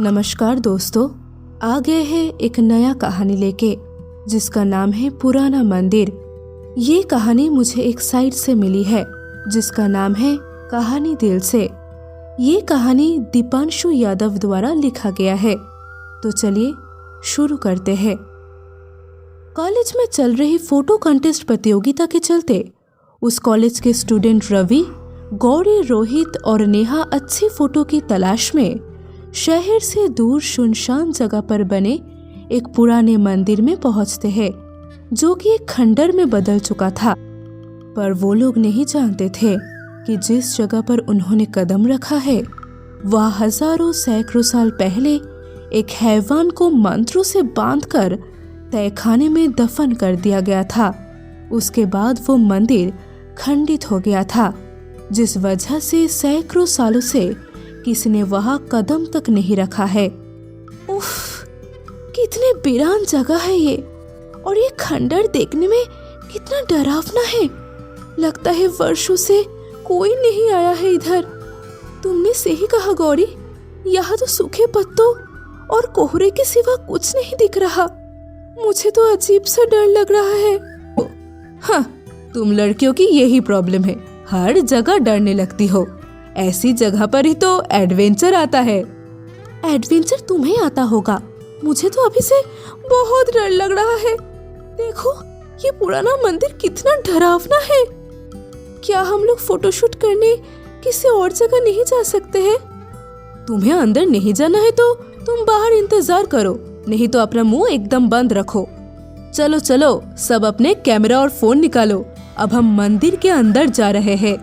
नमस्कार दोस्तों, आ गए हैं एक नया कहानी लेके जिसका नाम है पुराना मंदिर। ये कहानी मुझे एक साइट से मिली है जिसका नाम है कहानी दिल से। ये कहानी दीपांशु यादव द्वारा लिखा गया है। तो चलिए शुरू करते हैं। कॉलेज में चल रही फोटो कंटेस्ट प्रतियोगिता के चलते उस कॉलेज के स्टूडेंट रवि, गौरी, रोहित और नेहा अच्छी फोटो की तलाश में शहर से दूर सुनसान जगह पर बने एक पुराने मंदिर में पहुंचते हैं जो कि एक खंडर में बदल चुका था। पर वो लोग नहीं जानते थे कि जिस जगह पर उन्होंने कदम रखा है वह हजारों सैकड़ों साल पहले एक हैवान को मंत्रों से बांधकर तहखाने में दफन कर दिया गया था। उसके बाद वो मंदिर खंडित हो गया था, जिस वजह से सैकड़ों सालों से किसी ने वहां कदम तक नहीं रखा है। उफ, कितनी वीरान जगह है ये, और ये खंडर देखने में कितना डरावना है। लगता है वर्षों से कोई नहीं आया है इधर। तुमने सही कहा गौरी, यहाँ तो सूखे पत्तों और कोहरे के सिवा कुछ नहीं दिख रहा। मुझे तो अजीब सा डर लग रहा है। हाँ, तुम लड़कियों की यही प्रॉब्लम है, हर जगह डरने लगती हो। ऐसी जगह पर ही तो एडवेंचर आता है। एडवेंचर तुम्हें आता होगा, मुझे तो अभी से बहुत डर लग रहा है। देखो ये पुराना मंदिर कितना डरावना है। क्या हम लोग फोटोशूट करने किसी और जगह नहीं जा सकते हैं? तुम्हें अंदर नहीं जाना है तो तुम बाहर इंतजार करो, नहीं तो अपना मुंह एकदम बंद रखो। चलो चलो, सब अपने कैमरा और फोन निकालो, अब हम मंदिर के अंदर जा रहे हैं।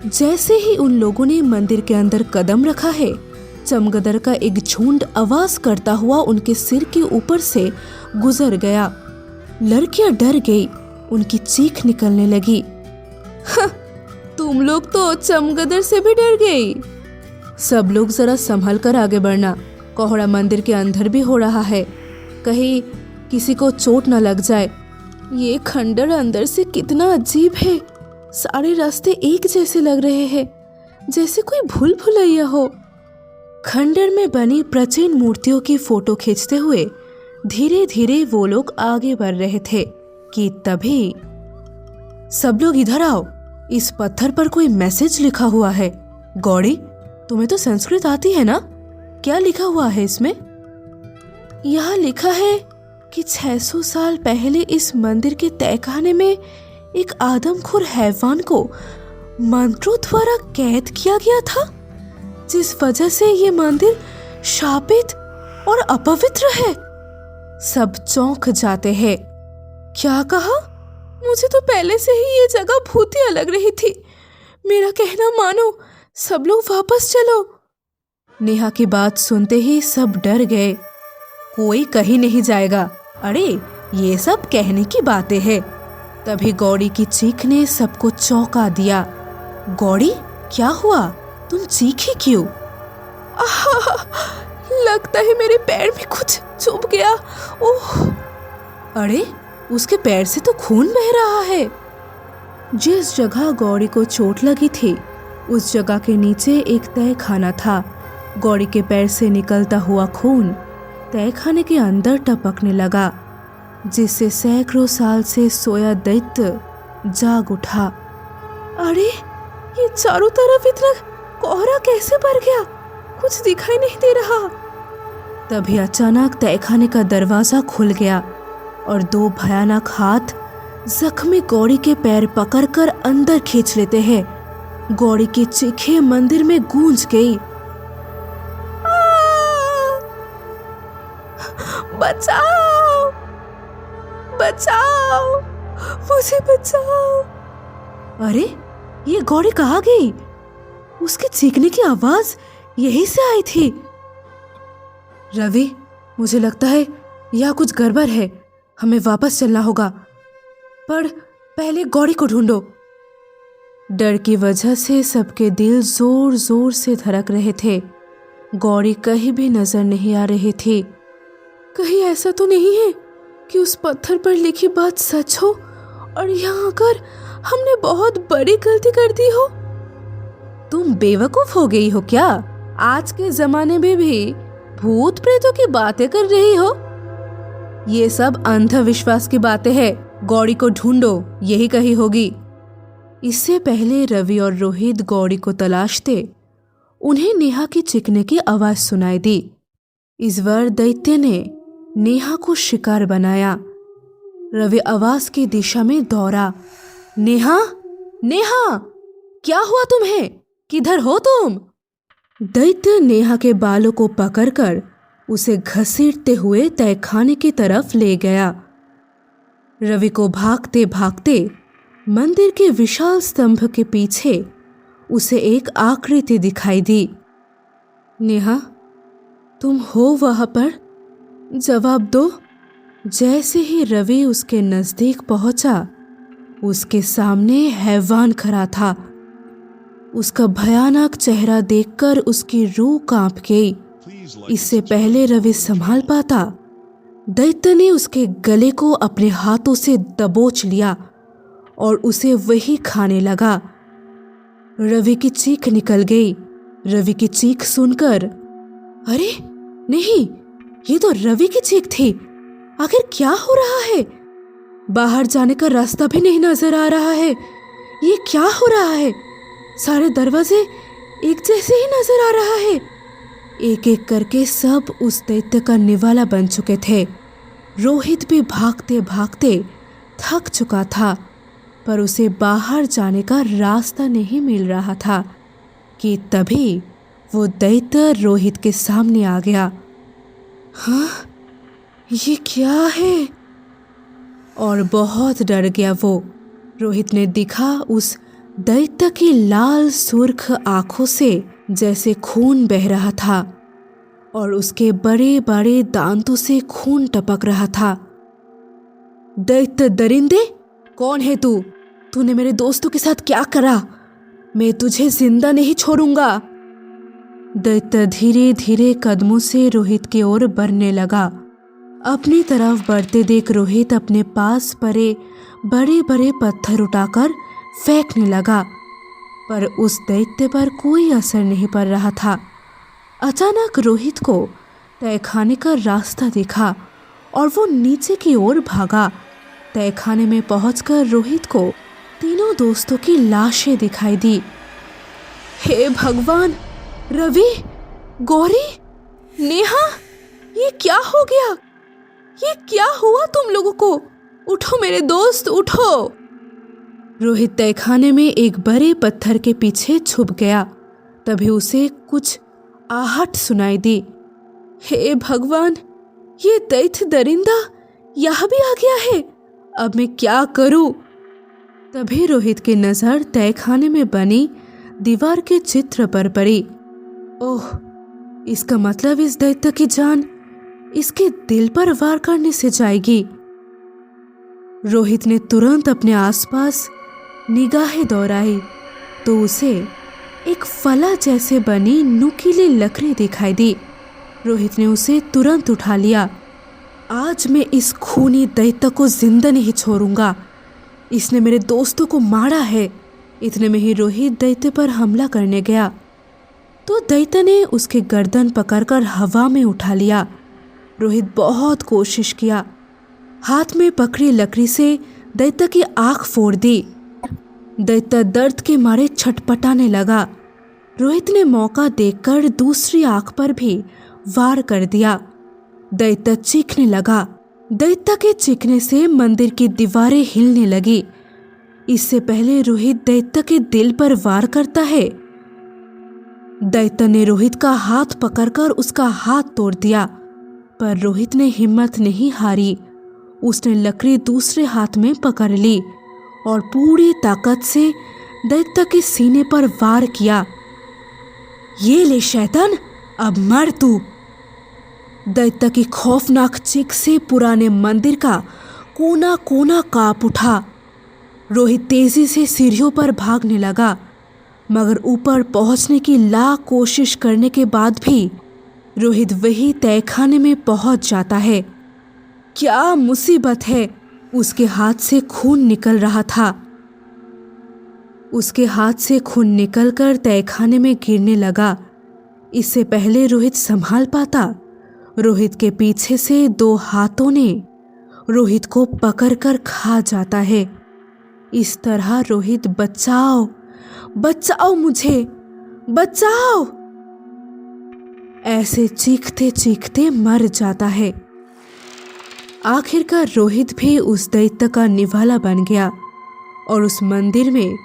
जैसे ही उन लोगों ने मंदिर के अंदर कदम रखा है, चमगादड़ का एक झुंड आवाज करता हुआ उनके सिर के ऊपर से गुजर गया। लड़कियां डर गई, उनकी चीख निकलने लगी। तुम लोग तो चमगादड़ से भी डर गई। सब लोग जरा संभल कर आगे बढ़ना, कोहरा मंदिर के अंदर भी हो रहा है, कहीं किसी को चोट न लग जाए। ये खंडर अंदर से कितना अजीब है। सारे रास्ते एक जैसे लग रहे हैं, जैसे कोई भूल भुलैया हो। खंडर में बनी प्राचीन मूर्तियों की फोटो खींचते हुए धीरे धीरे वो लोग आगे बढ़ रहे थे कि तभी सब लोग इधर आओ, इस पत्थर पर कोई मैसेज लिखा हुआ है। गौरी, तुम्हें तो संस्कृत आती है ना? क्या लिखा हुआ है इसमें? यहाँ लिखा है कि 600 साल पहले इस मंदिर के तहखाने में एक आदमखोर हैवान को मंत्रों द्वारा कैद किया गया था, जिस वजह से ये मंदिर शापित और अपवित्र है। सब चौंक जाते हैं। क्या कहा? मुझे तो पहले से ही ये जगह भूतिया लग रही थी। मेरा कहना मानो, सब लोग वापस चलो। नेहा की बात सुनते ही सब डर गए। कोई कहीं नहीं जाएगा। अरे ये सब कहने की बातें हैं। तभी गौरी की चीख ने सबको चौंका दिया। गौरी, क्या हुआ? तुम चीखी क्यों? लगता है मेरे पैर में कुछ चुभ गया। ओह! अरे, उसके पैर से तो खून बह रहा है। जिस जगह गौरी को चोट लगी थी उस जगह के नीचे एक तहखाना था। गौरी के पैर से निकलता हुआ खून तहखाने के अंदर टपकने लगा, जिससे सैकड़ों साल से सोया दैत्य जाग उठा। अरे, ये चारों तरफ इतना कोहरा कैसे भर गया? कुछ दिखाई नहीं दे रहा। तभी अचानक तहखाने का दरवाजा खुल गया और दो भयानक हाथ जख्मी गौरी के पैर पकड़कर अंदर खींच लेते हैं। गौरी की चीखें मंदिर में गूंज गई। बचाओ! बचाओ! मुझे बचाओ! अरे, ये गौरी कहाँ गई? उसके चीखने की आवाज यहीं से आई थी। रवि, मुझे लगता है यहाँ कुछ गड़बड़ है, हमें वापस चलना होगा। पर पहले गौरी को ढूंढो। डर की वजह से सबके दिल जोर जोर से धड़क रहे थे। गौरी कहीं भी नजर नहीं आ रही थी। कहीं ऐसा तो नहीं है कि उस पत्थर पर लिखी बात सच हो और यहाँ आकर हमने बहुत बड़ी गलती कर दी हो? तुम बेवकूफ हो गई हो क्या? आज के जमाने में भी भूत प्रेतों की बातें कर रही हो? ये सब अंधविश्वास की बातें हैं। गौरी को ढूंढो, यही कही होगी। इससे पहले रवि और रोहित गौरी को तलाशते उन्हें नेहा की चीखने की आवाज सुनाई दी। इस बार दैत्य ने नेहा को शिकार बनाया। रवि आवाज की दिशा में दौड़ा। नेहा, नेहा, क्या हुआ तुम्हें? किधर हो तुम? दैत्य नेहा के बालों को पकड़कर उसे घसीटते हुए तहखाने की तरफ ले गया। रवि को भागते भागते मंदिर के विशाल स्तंभ के पीछे उसे एक आकृति दिखाई दी। नेहा, तुम हो वहां पर? जवाब दो। जैसे ही रवि उसके नजदीक पहुंचा, उसके सामने हैवान खड़ा था। उसका भयानक चेहरा देखकर उसकी रूह कांप गई। इससे पहले रवि संभाल पाता, दैत्य ने उसके गले को अपने हाथों से दबोच लिया और उसे वही खाने लगा। रवि की चीख निकल गई। रवि की चीख सुनकर, अरे नहीं, ये तो रवि की चीख थी। आखिर क्या हो रहा है? बाहर जाने का रास्ता भी नहीं नजर आ रहा है। ये क्या हो रहा है? सारे दरवाजे एक जैसे ही नजर आ रहा है। एक एक करके सब उस दैत्य का निवाला बन चुके थे। रोहित भी भागते भागते थक चुका था, पर उसे बाहर जाने का रास्ता नहीं मिल रहा था कि तभी वो दैत्य रोहित के सामने आ गया। हाँ, ये क्या है? और बहुत डर गया वो। रोहित ने देखा उस दैत्य की लाल सुर्ख आंखों से जैसे खून बह रहा था और उसके बड़े बड़े दांतों से खून टपक रहा था। दैत्य दरिंदे, कौन है तू? तूने मेरे दोस्तों के साथ क्या करा? मैं तुझे जिंदा नहीं छोड़ूंगा। दैत्य धीरे धीरे कदमों से रोहित की ओर बढ़ने लगा। अपनी तरफ बढ़ते देख रोहित अपने पास पड़े बड़े बड़े पत्थर उठाकर फेंकने लगा, पर उस दैत्य पर कोई असर नहीं पड़ रहा था। अचानक रोहित को तहखाने का रास्ता दिखा और वो नीचे की ओर भागा। तहखाने में पहुंचकर रोहित को तीनों दोस्तों की लाशें दिखाई दी। हे भगवान! रवि, गौरी, नेहा, ये क्या हो गया? ये क्या हुआ तुम लोगों को? उठो मेरे दोस्त, उठो। रोहित तहखाने में एक बड़े पत्थर के पीछे छुप गया। तभी उसे कुछ आहट सुनाई दी। हे भगवान! ये दैत्य दरिंदा यहाँ भी आ गया है। अब मैं क्या करूं? तभी रोहित की नजर तहखाने में बनी दीवार के चित्र पर पड़ी। ओह, इसका मतलब इस दैत्य की जान इसके दिल पर वार करने से जाएगी। रोहित ने तुरंत अपने आसपास निगाहें दौड़ाई तो उसे एक फला जैसे बनी नुकीली लकड़ी दिखाई दी। रोहित ने उसे तुरंत उठा लिया। आज मैं इस खूनी दैत्य को जिंदा नहीं छोड़ूंगा। इसने मेरे दोस्तों को मारा है। इतने में ही रोहित दैत्य पर हमला करने गया तो दैत्य ने उसके गर्दन पकड़कर हवा में उठा लिया। रोहित बहुत कोशिश किया, हाथ में पकड़ी लकड़ी से दैत्य की आंख फोड़ दी। दैत्य दर्द के मारे छटपटाने लगा। रोहित ने मौका देखकर दूसरी आंख पर भी वार कर दिया। दैत्य चीखने लगा। दैत्य के चीखने से मंदिर की दीवारें हिलने लगी। इससे पहले रोहित दैत्य के दिल पर वार करता है, दैत्य ने रोहित का हाथ पकड़कर उसका हाथ तोड़ दिया, पर रोहित ने हिम्मत नहीं हारी। उसने लकड़ी दूसरे हाथ में पकड़ ली और पूरी ताकत से दैत्य के सीने पर वार किया। ये ले शैतान, अब मर तू। दैत्य की खौफनाक चीख से पुराने मंदिर का कोना कोना कांप उठा। रोहित तेजी से सीढ़ियों पर भागने लगा, मगर ऊपर पहुंचने की लाख कोशिश करने के बाद भी रोहित वही तहखाने में पहुंच जाता है। क्या मुसीबत है! उसके हाथ से खून निकल रहा था। उसके हाथ से खून निकलकर तहखाने में गिरने लगा। इससे पहले रोहित संभाल पाता, रोहित के पीछे से 2 हाथों ने रोहित को पकड़कर खा जाता है। इस तरह रोहित बचाओ, बचाओ मुझे, बचाओ ऐसे चीखते चीखते मर जाता है। आखिरकार रोहित भी उस दैत्य का निवाला बन गया और उस मंदिर में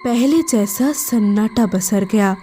पहले जैसा सन्नाटा बसर गया।